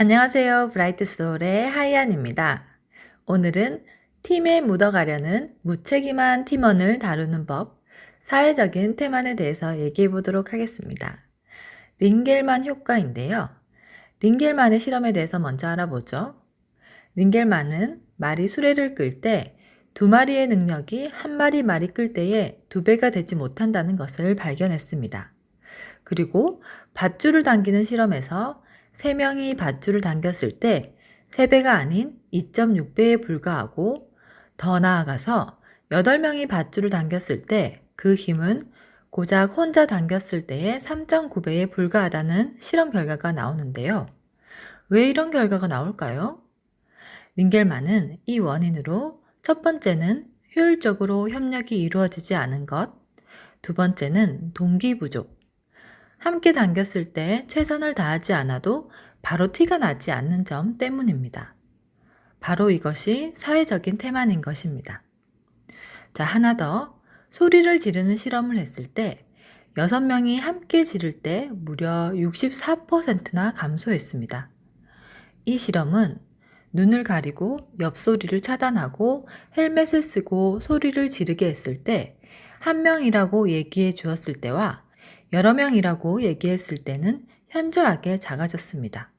안녕하세요. 브라이트 소울의 하이안입니다. 오늘은 팀에 묻어가려는 무책임한 팀원을 다루는 법, 사회적인 태만에 대해서 얘기해 보도록 하겠습니다. 링겔만 효과인데요. 링겔만의 실험에 대해서 먼저 알아보죠. 링겔만은 말이 수레를 끌 때 두 마리의 능력이 한 마리 말이 끌 때에 두 배가 되지 못한다는 것을 발견했습니다. 그리고 밧줄을 당기는 실험에서 3명이 밧줄을 당겼을 때 3배가 아닌 2.6배에 불과하고, 더 나아가서 8명이 밧줄을 당겼을 때 그 힘은 고작 혼자 당겼을 때의 3.9배에 불과하다는 실험 결과가 나오는데요. 왜 이런 결과가 나올까요? 링겔만은 이 원인으로 첫 번째는 효율적으로 협력이 이루어지지 않은 것, 두 번째는 동기 부족, 함께 당겼을 때 최선을 다하지 않아도 바로 티가 나지 않는 점 때문입니다. 바로 이것이 사회적인 태만인 것입니다. 자, 하나 더. 소리를 지르는 실험을 했을 때 6명이 함께 지를 때 무려 64%나 감소했습니다. 이 실험은 눈을 가리고 옆소리를 차단하고 헬멧을 쓰고 소리를 지르게 했을 때 한 명이라고 얘기해 주었을 때와 여러 명이라고 얘기했을 때는 현저하게 작아졌습니다.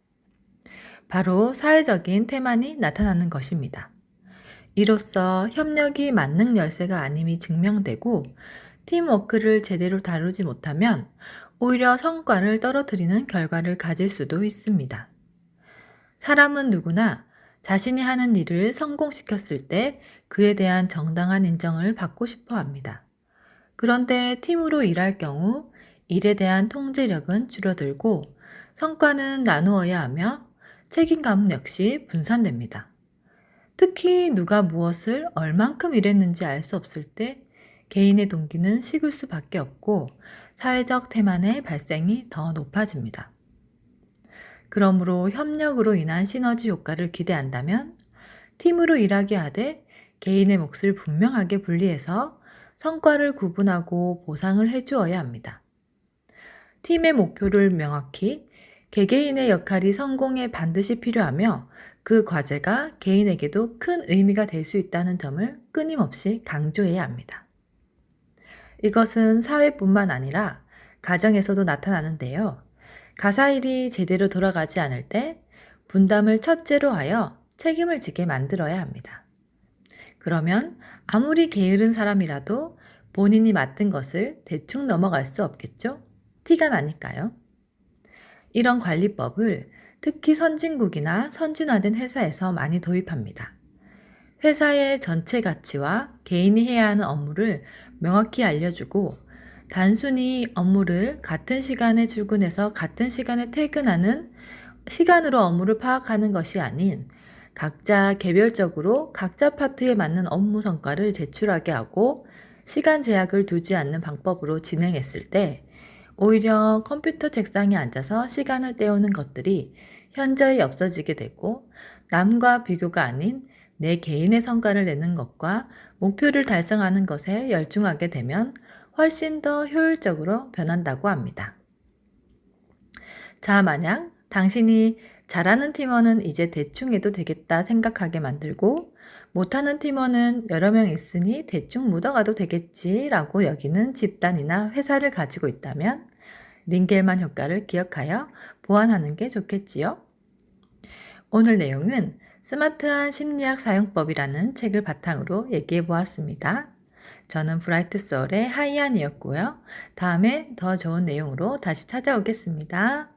바로 사회적인 태만이 나타나는 것입니다. 이로써 협력이 만능 열쇠가 아님이 증명되고, 팀워크를 제대로 다루지 못하면 오히려 성과를 떨어뜨리는 결과를 가질 수도 있습니다. 사람은 누구나 자신이 하는 일을 성공시켰을 때 그에 대한 정당한 인정을 받고 싶어 합니다. 그런데 팀으로 일할 경우 일에 대한 통제력은 줄어들고 성과는 나누어야 하며 책임감은 역시 분산됩니다. 특히 누가 무엇을 얼만큼 일했는지 알 수 없을 때 개인의 동기는 식을 수밖에 없고 사회적 태만의 발생이 더 높아집니다. 그러므로 협력으로 인한 시너지 효과를 기대한다면 팀으로 일하게 하되 개인의 몫을 분명하게 분리해서 성과를 구분하고 보상을 해주어야 합니다. 팀의 목표를 명확히, 개개인의 역할이 성공에 반드시 필요하며 그 과제가 개인에게도 큰 의미가 될 수 있다는 점을 끊임없이 강조해야 합니다. 이것은 사회뿐만 아니라 가정에서도 나타나는데요. 가사일이 제대로 돌아가지 않을 때 분담을 첫째로 하여 책임을 지게 만들어야 합니다. 그러면 아무리 게으른 사람이라도 본인이 맡은 것을 대충 넘어갈 수 없겠죠? 티가 나니까요. 이런 관리법을 특히 선진국이나 선진화된 회사에서 많이 도입합니다. 회사의 전체 가치와 개인이 해야 하는 업무를 명확히 알려주고, 단순히 업무를 같은 시간에 출근해서 같은 시간에 퇴근하는 시간으로 업무를 파악하는 것이 아닌, 각자 개별적으로 각자 파트에 맞는 업무 성과를 제출하게 하고 시간 제약을 두지 않는 방법으로 진행했을 때 오히려 컴퓨터 책상에 앉아서 시간을 때우는 것들이 현저히 없어지게 되고, 남과 비교가 아닌 내 개인의 성과를 내는 것과 목표를 달성하는 것에 열중하게 되면 훨씬 더 효율적으로 변한다고 합니다. 자, 만약 당신이 잘하는 팀원은 이제 대충 해도 되겠다 생각하게 만들고, 못하는 팀원은 여러 명 있으니 대충 묻어가도 되겠지라고 여기는 집단이나 회사를 가지고 있다면 링겔만 효과를 기억하여 보완하는 게 좋겠지요. 오늘 내용은 스마트한 심리학 사용법이라는 책을 바탕으로 얘기해 보았습니다. 저는 브라이트 소울의 하이안이었고요. 다음에 더 좋은 내용으로 다시 찾아오겠습니다.